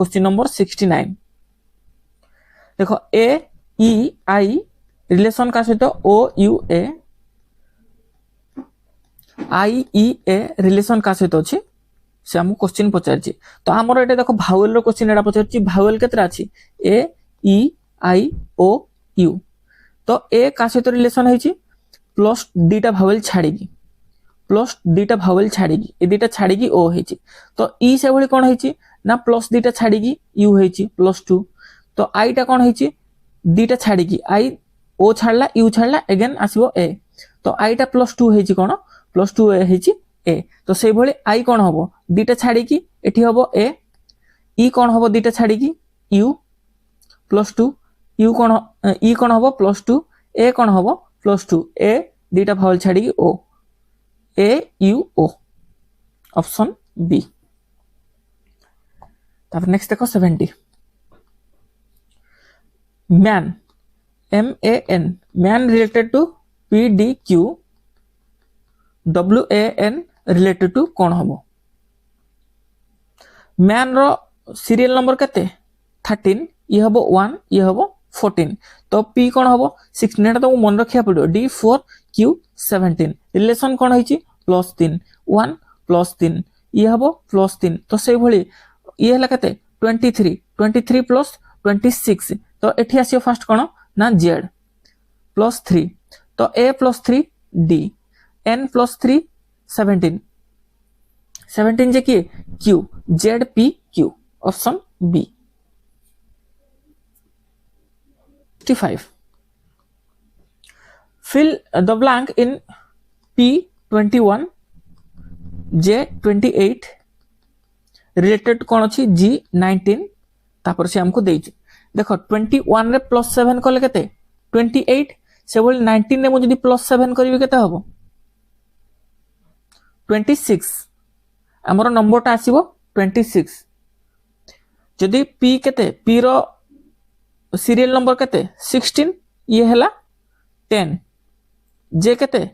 Question number 69 देखो ए ई आई relation का सहित ओ U A I E a relation का सहित अच्छी से आम क्वेश्चन पचार तो आमर ये देख भावेल रो क्वेश्चन एटा पचार भावेल केतरा अछि ए ई आई ओ यू तो ए का सहित रिलेशन है प्लस दीटा भावेल छाड़ी प्लस दीटा भावेल छाड़ी ए दीटा छाड़ी ओ है तो ई से भली कौन है ना प्लस दीटा छाड़ी यू है +2 तो आई टा कौन है दीटा छाड़ी आई ओ छाड़ला यू छाड़ला एगेन आसो ए तो आई टा +2 है कौन +2 है ए तो से भली आई कौन हम दीटा छाड़ी एठी हम ए ई कौन हम दीटा छाड़ी यू +2 यू कौन ई कौन हम +2 ए कौन हम +2 ए दीटा भावेल छाड़ी ओ A U O option B. तापर नेक्स्ट देखो 70 man MAN man related to PDQ WAN related to कौन हम मैन रो सीरियल नंबर केते 13 ये हम 1 ये हम 14 तो P कौन हम 16 एटा तो मन रखिया पड़ो D4Q17 रिलेशन कौन है +3 1 +3 ये हम +3 तो से भली ये हला केते 23 प्लस 26 तो एठी आसियो फर्स्ट कोन ना Z +3 तो A +3 D N +3 17 जे की Q Z P Q option B। 55 fill the blank in P21 J28 related कौन अच्छी G19 तापर से हमको देइछ देखो 21 रे +7 कले केते 28 से बोल 19 रे मु जदी +7 करबी केते हबो 26 हमरो नंबर ता आसीबो 26 जदी P केते P रो सीरियल नंबर केते 16 ये हला 10 J केते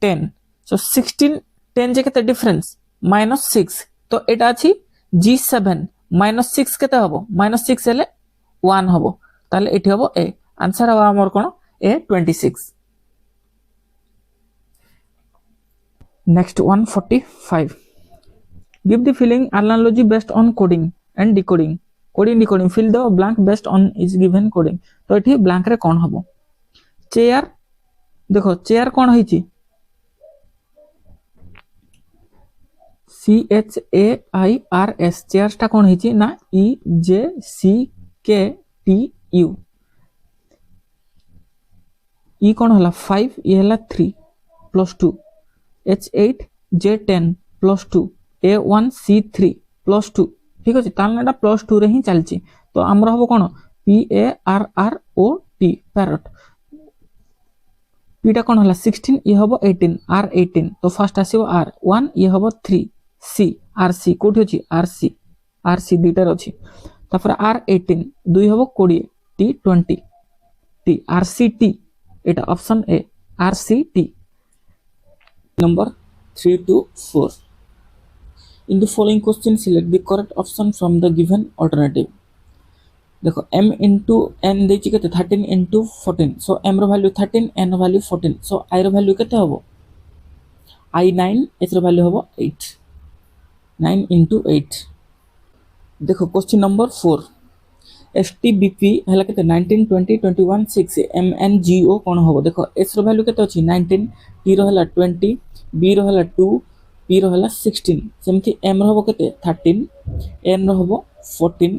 10 सो 16 10 जे केते डिफरेंस -6 तो एटा अछि G7 -6 केते हबो -6 हेले 1 हबो ताले एठी हबो ए आंसर हबो हमर कोन ए 26। Next 145 give the feeling analogy based on coding and decoding coding fill the blank based on is given coding तो एठी ब्लैंक रे कोन हबो चेयर देखो चेयर कोन होईची CHAIRS चेयर्स टा कोन होईची ना EJCKTU ई कोन हला 5 ये हला 3 +2 H8 J10 +2 A1C3 +2 ठीक अछि तालना एटा +2 रे ही चलची तो हमरा हबो कोन PARROT पैरट पीटा कोन हला 16 ये हबो 18 R18 तो फर्स्ट आसीबो R1 ये हबो 3 C RC कोठी अछि RC दीटर अछि तापर R18 दुई हबो 20 T20 T RCT Etah option A RCT। Number 3 to 4 in the following question select the correct option from the given alternative देखो m into n देछि केते 13 into 14 so m row value 13 n row value 14 so i row value केते हबो i9 s रो value हबो 8 9 into 8 देखो question number 4 STBP हला केते 19 20 21 6 MNGO कोन हबो देखो s रो वैल्यू केते अछि 19 t रो हला 20 b रो हला 2 p रो हला 16 सेमति m रो हबो केते 13 n रो हबो 14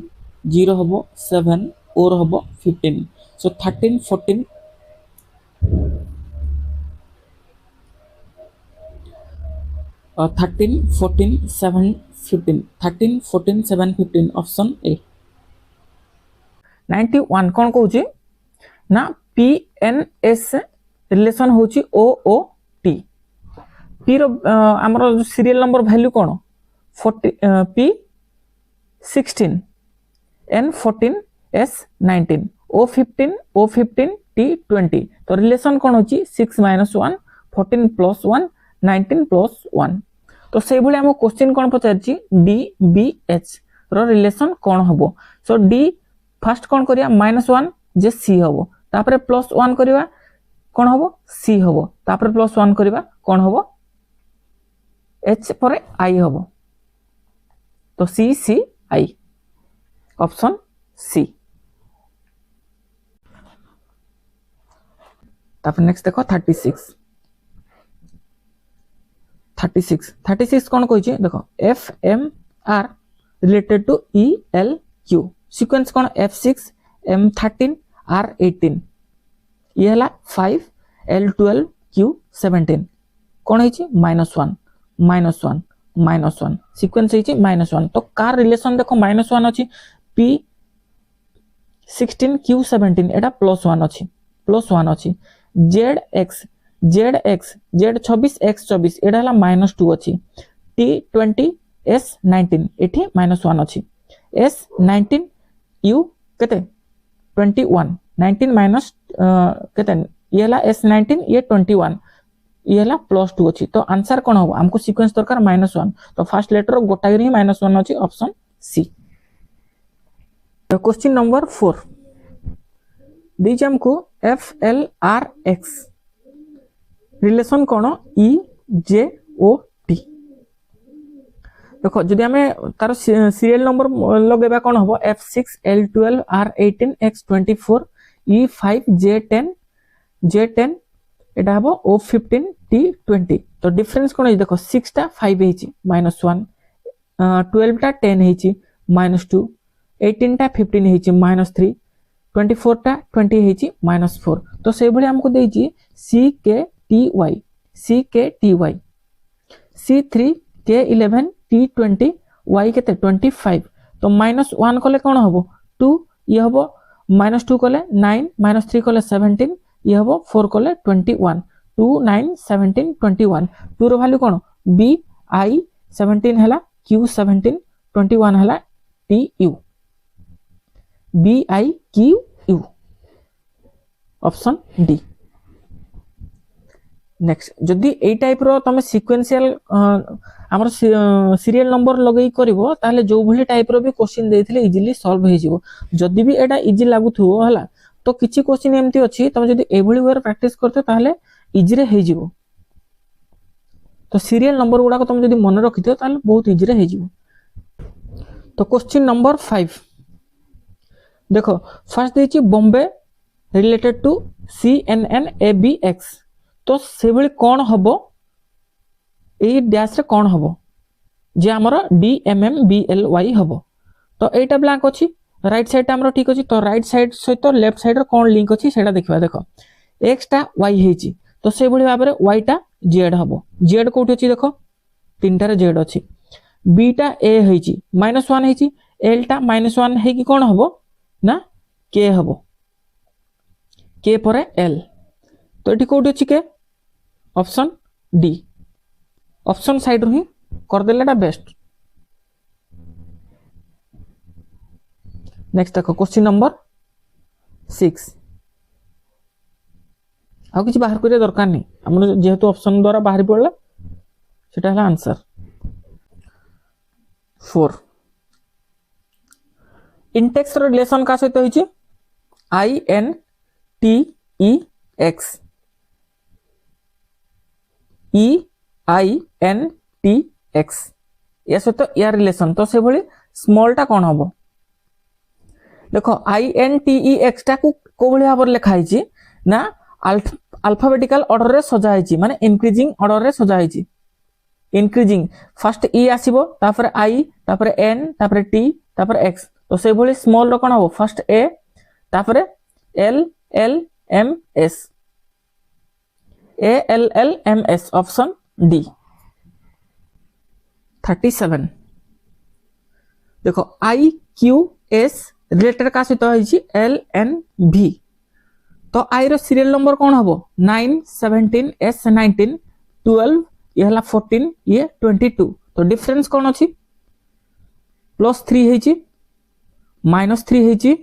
g रो हबो 7 o रो हबो 15 सो 13 14 13 14 7 15 13 14 7 15 ऑप्शन ए। 91 कोन कहूची ना PNS रिलेशन होची OOT P रो हमरो सीरियल नंबर वैल्यू कोन 40 P 16 N 14 S 19 O 15 T 20 तो रिलेशन कोन होची 6 - 1 14 + 1 19 + 1 तो से भले हम क्वेश्चन कोन पचारची DBH रो रिलेशन कौन हम सो डी फास्ट कौन करिया -1 जे सी हम तापर +1 करिया कौन हम सी हम तापर +1 करिया कौन हम एच पर आई हम तो सी सी आई ऑप्शन सी। तापर नेक्स्ट देखो 36 कौन कही देखो F M R related to E L Q sequence कौन F6 M13 R18 ये हला 5 L12 Q17 कौन है -1 सीक्वेंस है -1 तो कार रिलेशन देखो -1 अच्छी P16 Q17 एटा +1 अच्छी ZX Z24 X24 एटा हला -2 अच्छी T20 S19 एठी -1 अच्छी S19 U केते 21 19 माइनस केते ये हला S19 ये 21 ये हला +2 अच्छी तो आंसर कौन हो हमको सीक्वेंस दरकार -1 तो फर्स्ट लेटर गोटाई रे -1 अच्छी ऑप्शन सी। तो क्वेश्चन नंबर 4 दीजिए हमको FLRX रिलेशन कौन EJOT देखो जदि आमे तार सीरियल नंबर लगेबा कौन हो F6 L12 R18 X24 E5 J10 एटा हबो O15 T20 तो डिफरेंस कोन है देखो 6 टा 5 हेची -1 12 टा 10 हेची -2 18 टा 15 हेची -3 24 टा 20 हेची -4 तो से भली हमको देची CKTY C3 K11 T20 Y केते 25 तो -1 कोले कोन हबो 2 ये हबो -2 कोले 9 -3 कोले 17 ये हबो 4 कोले 21 2 9 17 21 2 रो वैल्यू कोन B I 17 हला Q 17 21 हला T U B I Q U option D. Next जदि ए टाइप रो तमे सीक्वेंशियल हमर सीरियल नंबर लगई करबो ताले जो भली टाइप रो भी क्वेश्चन देथिले इजीली सॉल्व हे जिवो जदि भी एटा इजी लागुथुओ हला तो किछि क्वेश्चन एमती अछि तमे जदि एभली वे प्रैक्टिस करते ताले इजी रे हे जिवो तो सीरियल नंबर गुडा को तमे जदि मन रखिथियो ताले बहुत इजी रे हे जिवो। तो क्वेश्चन नंबर 5 देखो फर्स्ट देछि Bombay related to CNN ABX तो से भली कोन हबो ए डैश रे कोन हबो जे हमर DMMBLY हबो तो एटा ब्लैंक अछि राइट साइड हमरो ठीक अछि तो राइट साइड सहित लेफ्ट साइड रे कोन लिंक अछि सेटा देखबा देखो x टा y हेछि तो से भली भाबरे y टा z हबो z कोठी अछि देखो तीनटा रे z अछि b टा a हेछि -1 हेछि l टा -1 हे कि कोन हबो ना k हबो k परे l तो एठी कोठी अछि के ऑप्शन डी ऑप्शन साइड रू ही कर देलेटा बेस्ट। नेक्स्ट देखो क्वेश्चन नंबर 6 आ किछि बाहर करे दरकार नहीं हमर जेहेतु ऑप्शन द्वारा बाहर पड़ला सेटा हला आंसर 4 इंटेक्स रो रिलेशन का सहित होइछि INTEX EINTX या सहित यार रिलेशन तो से भली स्मॉल टा कोन हबो देखो INTEX टा को भली भाबर लिखा हिची ना अल्फाबेटिकल ऑर्डर रे सजा हिची माने इंक्रीजिंग ऑर्डर रे सजा हिची इंक्रीजिंग फर्स्ट E आसीबो तापर I तापर N तापर T तापर X तो से भली स्मॉल रो कोन हबो फर्स्ट A तापर L L M S ALLMS option D. 37 देखो IQS रिलेटेड का सहित होइछि LNV तो आई रो सीरियल नंबर कोन हबो 9 17 S19 12 ये हला 14 ये 22 तो डिफरेंस कोन अछि +3 हेछि -3 हेछि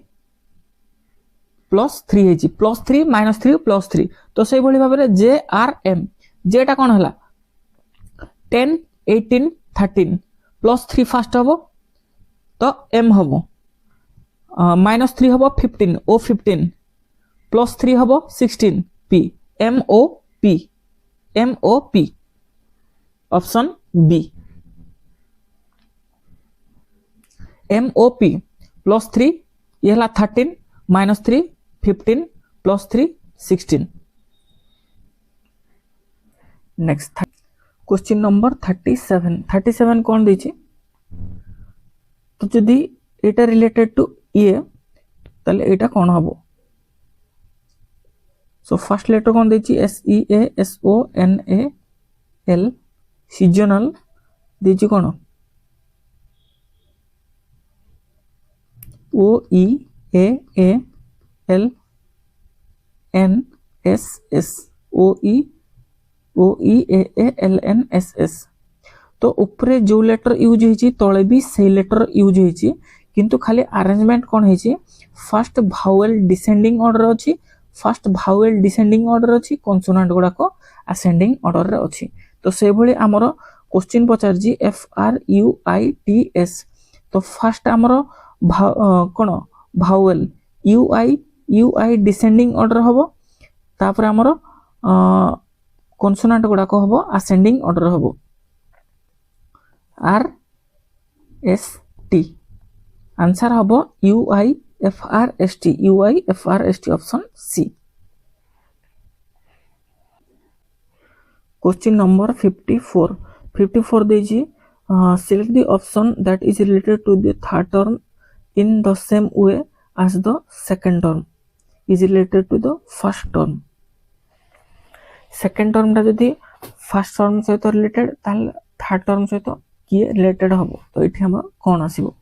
+3 हेछि +3 -3 +3 तो से भली भाबरे JRM जेटा कोन हला 10 18 13 +3 फास्ट हबो तो m हम -3 हम 15 o 15 +3 हम 16 p m o p option B MOP +3 ये हला 13 -3 15 +3 16। नेक्स्ट क्वेश्चन नंबर 37 कौन दीची तो जदि एटा रिलेटेड टू ये तले एटा कौन हबो सो फर्स्ट लेटर कौन दीची SEASONAL सीजनल दीची कौन OEAALNSS OEAALNSS तो ऊपर जो लेटर यूज होइछि तळे भी से लेटर यूज होइछि किंतु खाली अरेंजमेंट कोन होइछि फर्स्ट भावेल डिसेंडिंग ऑर्डर अछि फर्स्ट भावेल डिसेंडिंग ऑर्डर अछि कॉन्सोनेंट गुडा को असेंडिंग ऑर्डर रे अछि तो से भली हमरो क्वेश्चन पचारजी FRUITS तो फर्स्ट हमरो कोन भावेल UI डिसेंडिंग ऑर्डर हबो तापर हमरो कॉन्सोनेंट गुडा को हबो असेंडिंग ऑर्डर हबो RST आंसर हबो UIFRST option C. Question number 54 देजी select the option that is related to the third term in the same way as the second term is related to the first term। second term टा जदि first term सहित related ताल third term सहित किए related हबो तो एठी हमर कोन आसीबो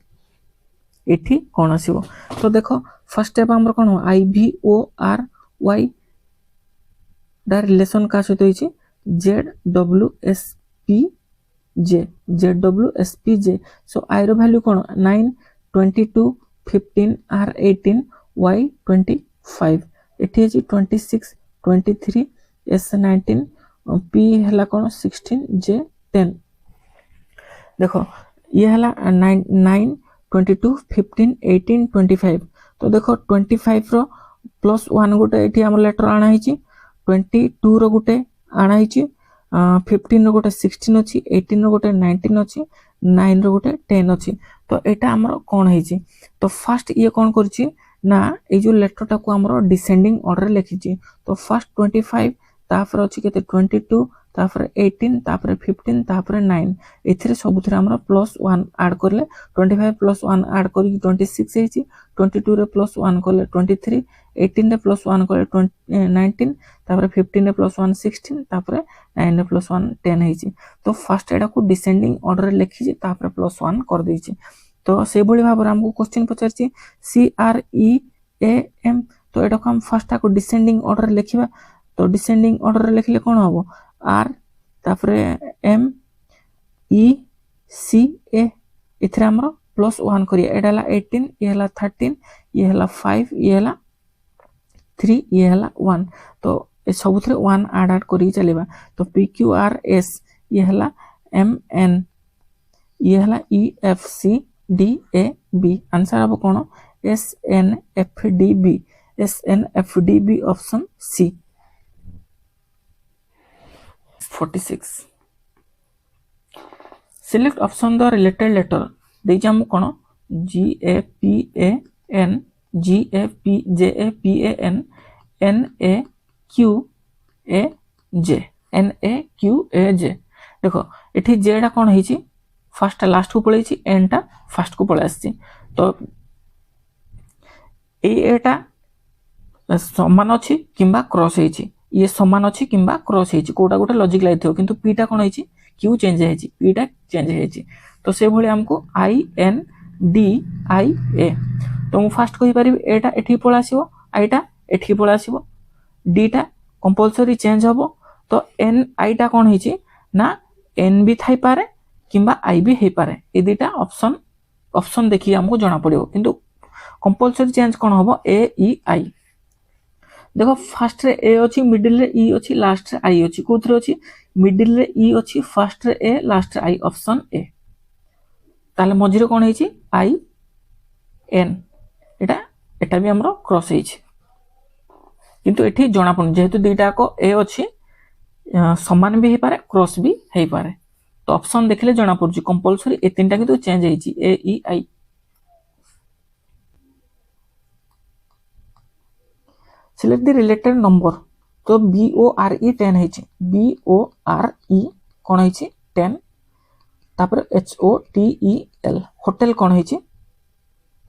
तो देखो फर्स्ट स्टेप हमर कोन हो IVORY दा रिलेशन का सहित होइछि ZWSPJ so I row value कोन 9 22 15 R18 Y25 एठी अछि 26 23 S19 P हला कोन 16 J10 देखो ये हला 9 22 15 18 25 तो देखो 25 रो +1 गोटे एठी हमर लेटर आना हिची 22 रो गोटे आना हिची 15 रो गोटे 16 अछि 18 रो गोटे 19 अछि 9 रो गोटे 10 अछि तो एटा हमर कोन हिची तो फर्स्ट ये कोन करछि ना ए जो लेटर टा को हमर डिसेंडिंग ऑर्डर लिखिछि तो फर्स्ट 25 तापर अछि केते 22 तापर 18 तापर 15 तापर 9 एथिरे सबुथरे हमर +1 ऐड करले 25 +1 ऐड करी 26 हेछि 22 रे +1 करले 23 18 रे +1 करले 19 तापर 15 रे +1 16 तापर 9 रे +1 10 हेछि तो फर्स्ट एडा को डिसेंडिंग ऑर्डर लिखिछि तापर +1 कर दैछि तो से भली भाबर हमको क्वेश्चन पचारछि CREAM तो एडा को हम फर्स्ट को डिसेंडिंग ऑर्डर लिखिबा तो डिसेंडिंग ऑर्डर लिखले कोन हबो R तापर M E C A इथरे हमरो +1 करिया एडाला 18 ये हला 13 ये हला 5 ये हला 3 ये हला 1 तो ए सबुथरे 1 ऐड करी चलेबा तो PQRS ये हला MN ये हला EFCDAB आंसर अब कोन SNFDB option C. 46 select option the related letter देछि हम कोन GAPAN GAPJAPAN NAQAJ देखो एठी जेडा कोन हिची फर्स्ट लास्ट को पळेछि एन टा फर्स्ट को पळे आछि तो एटा समान अछि किबा क्रॉस हेछि ये समान अछि किबा क्रॉस हेछि कोटा गोटे लॉजिक लाइथो किंतु पी टा कोन हेछि क्यू चेंज हेछि पी टा चेंज हेछि तो से भली हमको INDIA तो मु फर्स्ट कहि परिबी एटा एठी पळ आसीबो आई टा एठी पळ आसीबो डी टा कंपलसरी चेंज हबो तो एन आई टा कोन हेछि ना एन भी थाई पारे किबा आई भी हे पारे ए दुटा ऑप्शन देखि हमको जाना पड़िबो किंतु कंपलसरी चेंज कोन हबो ए ई आई देखो फर्स्ट रे ए अछि मिडिल रे ई अछि लास्ट रे आई अछि कोथरे अछि मिडिल रे ई अछि फर्स्ट रे ए लास्ट रे आई ऑप्शन ए ताले मझिरे कोन हेछि आई एन एटा एटा भी हमरो क्रॉस होइछि किंतु एठी जणा पन जेहेतु दुईटा को ए अछि समान भी हे पारे क्रॉस भी हे पारे तो ऑप्शन देखले जणा पड़छि कंपलसरी ए तीनटा किंतु चेंज होइछि ए ई आई सिलेक्ट द रिलेटेड नंबर तो बी ओ आर ई 10 होइछि बी ओ आर ई कोन होइछि 10 तापर H O T E L hotel कोन होइछि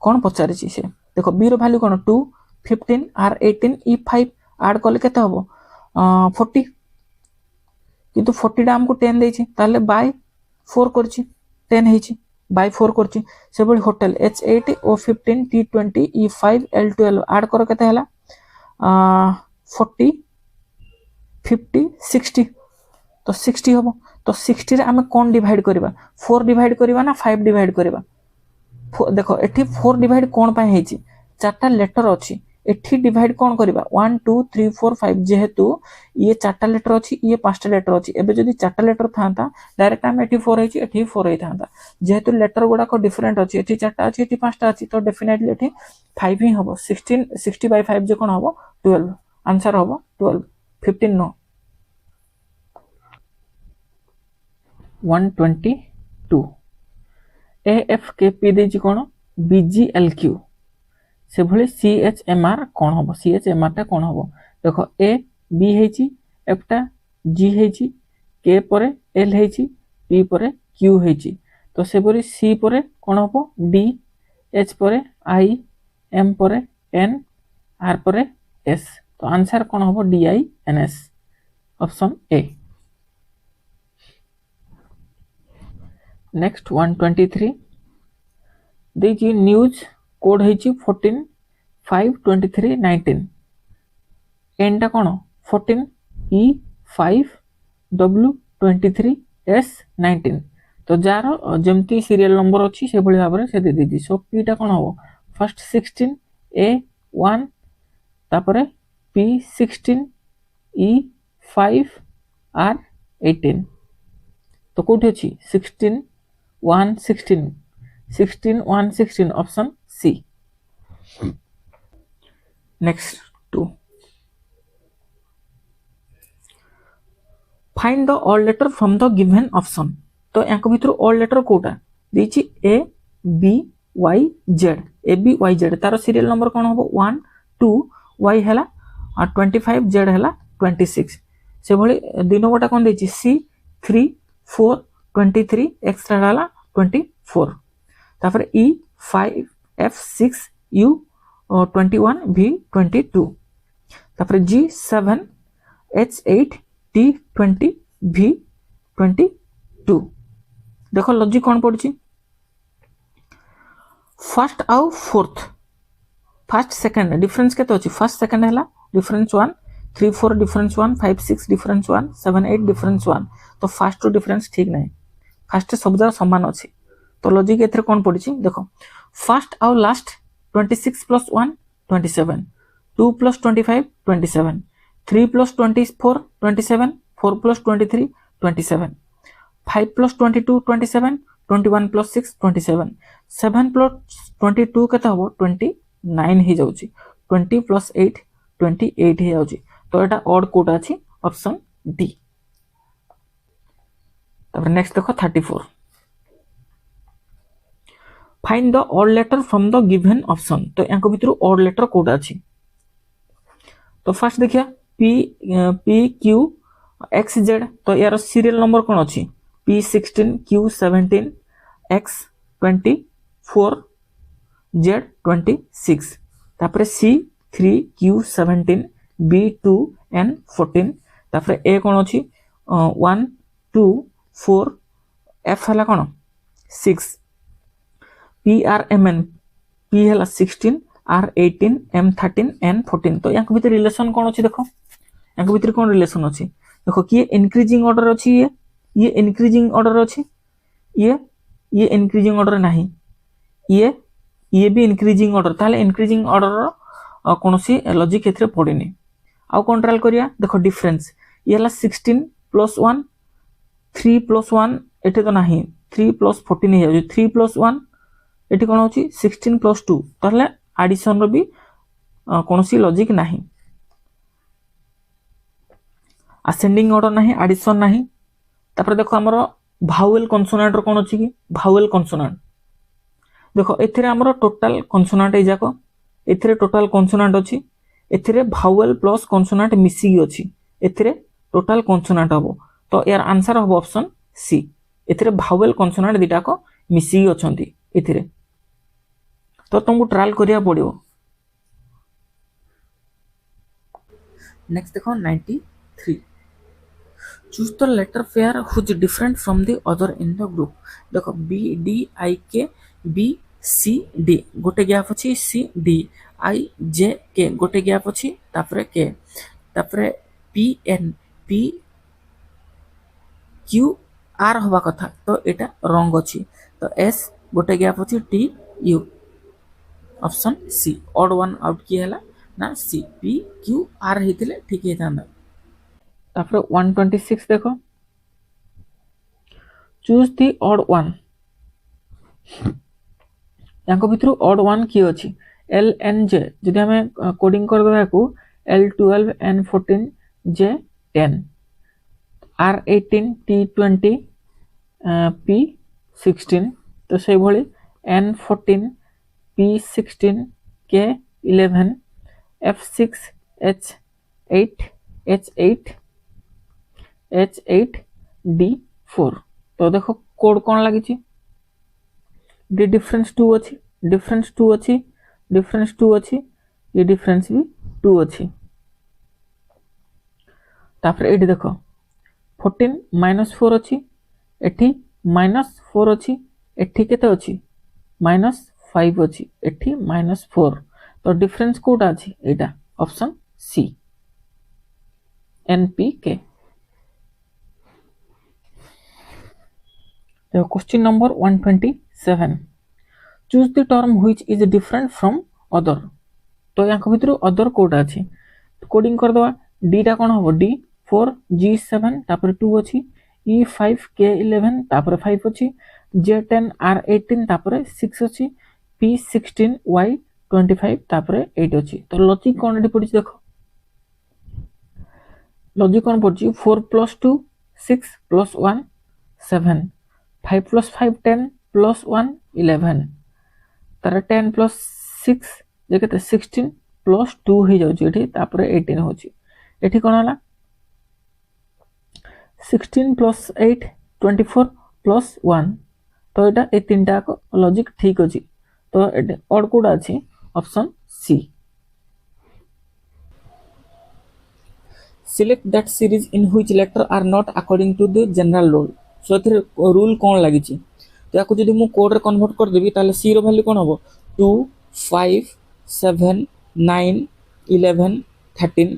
कोन पचारिछि से देखो बी रो वैल्यू कोन 2 15 आर 18 ई 5 ऐड करले केते हबो 40 किंतु 40 टा हमको 10 देछि ताले बाय 4 करछि 10 हेछि बाय 4 करछि से बळी होटल एच 8 ओ 15 टी 20 ई 5 एल 12 ऐड करो केते हला 40 50 60 तो 60 हबो तो 60 रे हमें कोन डिवाइड करबा 4 डिवाइड करबा ना 5 डिवाइड करबा देखो एठी 4 डिवाइड कोन पय हेछि चारटा लेटर अछि एठी डिवाइड कोन करबा 1 2 3 4 5 जेहेतु ये चारटा लेटर अछि ये पांचटा लेटर अछि एबे जदी चारटा लेटर थांता डायरेक्ट हम एठी 4 हेछि एठी 4 हे थांता जेहेतु लेटर गुडा को डिफरेंट अछि एठी चारटा अछि एठी पांचटा अछि तो डेफिनेटली एठी 5 ही हबो 16 60 बाय 5 जे कोन हबो 12 आंसर हबो 12 15 नो 122 एएफ के पी देछि कोन बीजीएलक्यू से भले सीएचएमआर कोन हबो सीएचएमआर ता कोन हबो देखो ए बी हेछि एफ ता जी हेछि के परे एल हेछि पी परे क्यू हेछि तो से परे सी परे कोन हबो डी एच परे आई एम परे एन आर परे एस तो आंसर कोन हबो D I N S option A next 123 देखिए न्यूज कोड हेछि 14 5 23 19 एन टा कोन 14 ई 5 डब्ल्यू 23 एस 19 तो जार जेमती सीरियल नंबर अछि से भली भाबरे से दे देछि सो पी टा कोन हो फर्स्ट 16 ए 1 तापरे पी 16 ई 5 आर 18 तो कोठी अछि 16 1 16 16 1 16 option C. Next 2. Find the all letter from the given option. तो यांको भितर all letter कोटा देछि A B Y Z A B Y Z तार सीरियल नंबर कोन होबो 1 2 Y हैला और 25 Z हैला 26 से भली दिनो गोटा कोन देछि C 3 4 23 एक्स्ट्रा हैला 24 तापर E 5 F 6 U 21 V 22 तापर G 7 H 8 T 20 V 22 देखो लॉजिक कौन पड़छि फर्स्ट आउ फोर्थ फर्स्ट सेकंड डिफरेंस केते अछि फर्स्ट सेकंड हैला डिफरेंस 1 3 4 डिफरेंस 1 5 6 डिफरेंस 1 7 8 डिफरेंस 1 तो फर्स्ट टू डिफरेंस ठीक नहीं फर्स्ट सब जगह समान अछि तो लॉजिक एथरे कौन पड़छि देखो फर्स्ट आउ last 26 plus 1 27 2 plus 25 27 3 plus 24 27 4 plus 23 27 5 plus 22 27 21 plus 6 27 7 plus 22 केता हो 29 ही जाउची 20 plus 8 28 ही जाउची तो एटा ऑड कोड अछि ऑप्शन डी तब नेक्स्ट देखो 34 find the odd letter from the given option तो यांको भितर ऑड लेटर कोड अछि तो फर्स्ट देखिया P P Q x Z तो यार सीरियल नंबर कोन अछि पी 16 क्यू 17 एक्स 24 जेड 26 तापर सी 3 क्यू 17 बी 2 एन 14 तापर ए कोन अछि 1 2 4 एफ हला कोन 6 P R M N P हला 16 R 18 M 13 N 14 तो यांको भीतर रिलेशन कोन अछि देखो यांको भीतर कोन रिलेशन अछि देखो कि इंक्रीजिंग ऑर्डर अछि ये इंक्रीजिंग ऑर्डर अछि ये इंक्रीजिंग ऑर्डर नाही ये भी इंक्रीजिंग ऑर्डर ताले इंक्रीजिंग ऑर्डर कोनसी लॉजिक एथरे पडिनी आउ कंट्रोल करिया देखो डिफरेंस ये हला 16 + 1 3 + 1 एठे तो नाही 3 + 14 हे जाउ 3 + 1 एटी कौन होची 16 प्लस 2 ताहले एडिशन रो भी कोनोसी लॉजिक नाही असेंडिंग ऑर्डर नाही एडिशन नाही तापर देखो हमरो भावेल कॉन्सोनेंट रो कोन अछि कि भावेल कॉन्सोनेंट देखो एथिरे हमरो टोटल कॉन्सोनेंट ए जाको एथिरे टोटल कॉन्सोनेंट अछि एथिरे भावेल प्लस कॉन्सोनेंट मिसी अछि एथिरे टोटल कॉन्सोनेंट हबो तो यार आंसर हबो ऑप्शन सी एथिरे भावेल कॉन्सोनेंट दिटा को मिसी अछंती एथिरे तो तुमको ट्रायल करिया पड़ियो नेक्स्ट देखो 93 choose the letter pair which different from the other in the group देखो b d i k b c d गोटे गैप अछि c d i j k गोटे गैप अछि तापरे k तापरे p n p q r होबा कथा तो एटा रंग अछि तो s गोटे गैप अछि t u option C odd one out किए हला ना सी पी क्यू आर हेतिले ठीक हे थांदा तापर 126 देखो चूज द ऑड वन याको भितरु ऑड वन की अछि एल एन जे जदि हमें कोडिंग कर देबा को L 12 N 14 J 10 R 18 T 20 P 16 तो से भली N 14 P16 K11 F6 H8 H8 H8 D4 तो देखो कोड कौन लगी ची डी डिफरेंस 2 अच्छी डिफरेंस 2 अच्छी डिफरेंस 2 अच्छी ये डिफरेंस भी 2 अच्छी तापर एटी देखो 14 -4 अच्छी एठी -4 अच्छी एठी केते अच्छी -5 अच्छी एठी -4 तो डिफरेंस कोटा अच्छी एटा ऑप्शन सी एनपीके तो question number 127 choose the term which is different from other तो याक भितर अदर कोटा अच्छी कोडिंग कर दवा डी टा कोन हो डी 4 G7 तापर 2 अच्छी E5 K11 तापर 5 अच्छी J10 R18 तापर 6 अच्छी P16 Y25 तापर 8 अच्छी तो लॉजिक कोन एठी पड़ी देखो लॉजिक कोन पड़ी 4 + 2 6 + 1 7 5 + 5 10 + 1 11 तार 10 + 6 जे केते 16 + 2 हे जाउची एठी तापर 18 होची एठी कोन हला 16 + 8 24 + 1 तो एटा ए तीनटा को लॉजिक ठीक अछि तो एटा ऑड कोड अछि option C select that series in which letter are not according to the general rule so एथि रूल कोन लागि छि तो याको जदि मु कोड रे कन्वर्ट कर देबी ताले सी रो वैल्यू कोन हबो 2 5 7 9 11 13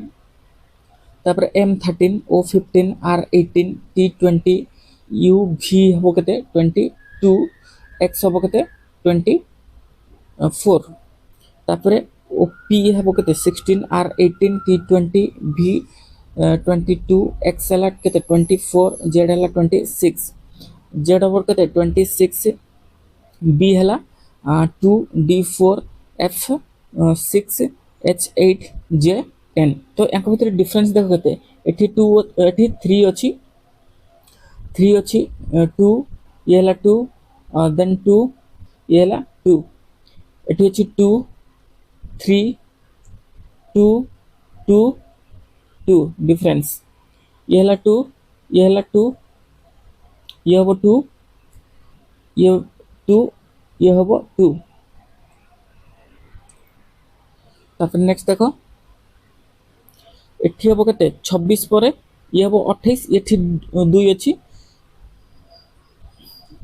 तापर M13 O15 R18 T20 UV हबो केते 22 X हबो केते 24 तापर OP हबो केते 16 R18 T20 V 22 X हला केते 24 Z हला 26 Z हबो केते 26 B हला 2 D4 F 6 H8 J 10 तो एक भीतर डिफरेंस देखो केते एठी 2 एठी 3 अछि 2 ये हला 2 देन 2 ये हला 2 एठी अछि 2 3 2 2 2 डिफरेंस ये हला 2 ये हला 2 ये हबो 2 ये 2 ये हबो 2 तापर नेक्स्ट देखो एठी हबो केते 26 परे ये हबो 28 एठी 2 अछि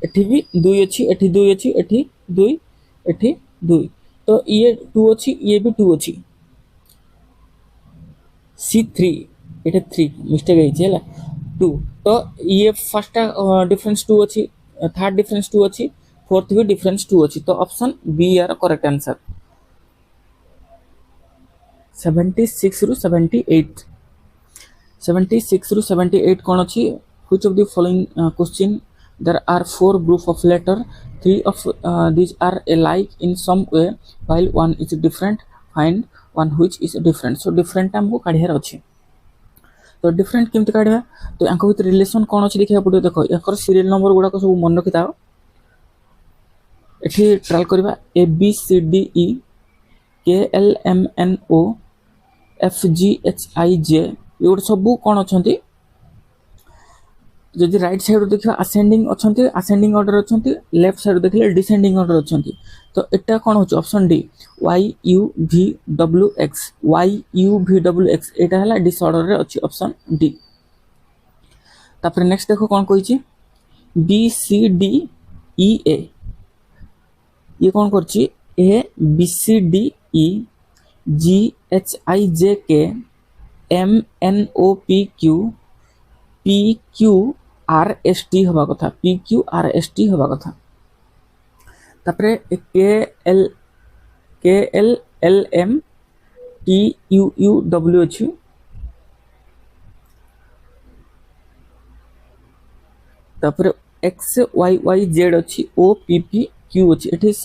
एठी भी 2 अछि एठी 2 अछि एठी 2 एठी 2 तो ये 2 अछि ये भी 2 अछि C3 एटा 3 मिस्टेक है छला 2 तो ये फर्स्ट डिफरेंस 2 अछि थर्ड डिफरेंस 2 अछि फोर्थ भी डिफरेंस 2 अछि तो option B are correct answer 76 रु 78 76 रु 78 कोन अछि which of the following question there are 4 group of letter, 3 of these are alike in some way while one is different, find one which is different. So different हमको काढियार अछि। तो different केमती काढिया तो यांको with relation कोन अछि देखिया पड़ो। देखो एकर serial number गुडा को सब मन रखिताओ। एठी ट्रायल करबा A B C D E K L M N O F G H I J ये सब कोन अछंती। जदि राइट साइड देखिए असेंडिंग अछंती, असेंडिंग ऑर्डर अछंती, लेफ्ट साइड देखिए डिसेंडिंग ऑर्डर अछंती। तो एटा कोन होछ option D Y U V W X Y U V W X एटा हला डिसऑर्डर रे अछि ऑप्शन डी। तापर नेक्स्ट देखो कोन कहिछि B C D E A ये कोन करछि A B C D E G H I J K M N O P Q P Q R S T होबा कथा, P Q R S T होबा कथा। तापरे K L L M T U U W अछि। तापरे X Y Y Z अछि, O P P Q अछि। It is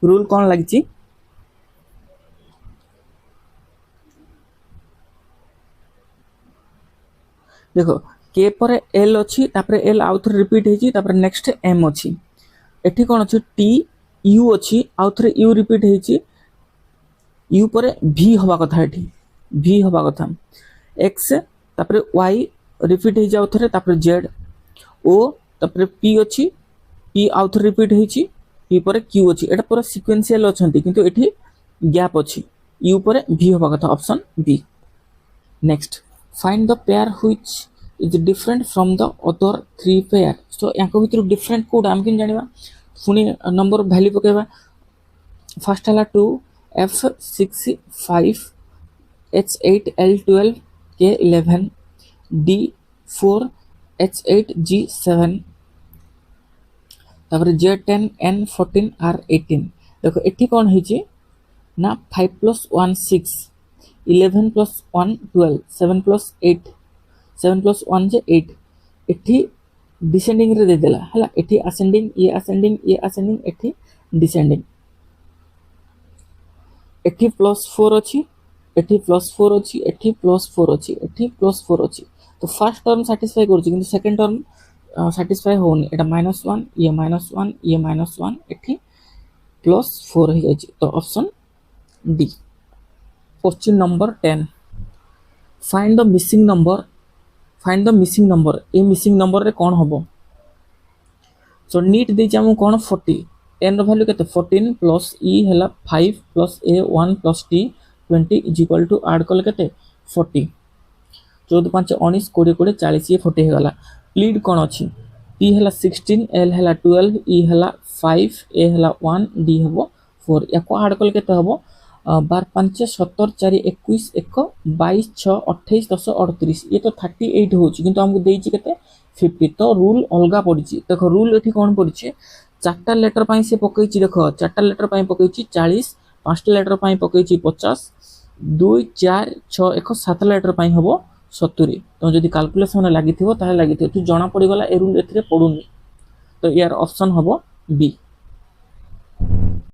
rule कोन लागिछि देखो के पर L अछि, तापरे L आउथरे रिपीट हेछि, तापरे नेक्स्ट M अछि। एठी कोन अछि T U अछि, आउथरे U रिपीट हेछि, U पर V होबा कथा, एठी V होबा कथा। X तापरे Y रिपीट हेछि आउथरे, तापरे Z O तापरे P अछि, P आउथरे रिपीट हेछि, P पर Q अछि। एटा पूरा सीक्वेंशियल अछंती किंतु एठी गैप अछि, U पर V होबा कथा option B। Next find the pair which is different from the other 3 pair. So यांको भितर डिफरेंट कोड हम किन जानिबा पुनी नंबर वैल्यू पकेबा। फर्स्ट हला 2 F6 5 H8 L12 K11 D4 H8 G7 तापर J10 N14 R18। देखो एठी कोन हेछि ना 5 + 1 6 11 + 1 12 7 + 8 7 + 1 जे 8 एठी डिसेंडिंग रे दे देला हला। एठी असेंडिंग ये असेंडिंग ये असेंडिंग एठी डिसेंडिंग। एठी +4 अछि, एठी +4 अछि, एठी +4 अछि, एठी +4 अछि। तो फर्स्ट टर्म सैटिस्फाई करछि किंतु सेकंड टर्म सैटिस्फाई होनी। एटा -1 ये -1 ये -1 एठी +4 हो जायछि। तो option D. Question number 10 find the missing number. Find the missing number. A missing number रे कोन होबो। सो नीट दे जामु कोन 40 n रो वैल्यू केते 14 प्लस e हला 5 plus a 1 plus t 20 is equal to add कल केते 40 14 5 19 20 20 40 ये 40 हे गला। लीड कोन अछि p हला 16 l हला 12 e हला 5 a हला 1 d हबो 4 याको ऐड कल केते हबो 12 5 17 4 21 1 22 6 28 10 38 ये तो 38 होछि किंतु हमको देछि केते 50। तो रूल अलगा पड़िछि। देखो रूल एठी कोन पड़िछि चारटा लेटर पाई से पकईछि। देखो चारटा लेटर पाई पकईछि 40 पांचटा लेटर पाई पकईछि 50 2 4 6 1 7 लेटर पाई हबो 70। तो जदि कैलकुलेशन लागिथिबो ताहे लागिथिबो तू जणा पड़ी गला ए रूल एथिरे पडुनी। तो यार ऑप्शन हबो बी।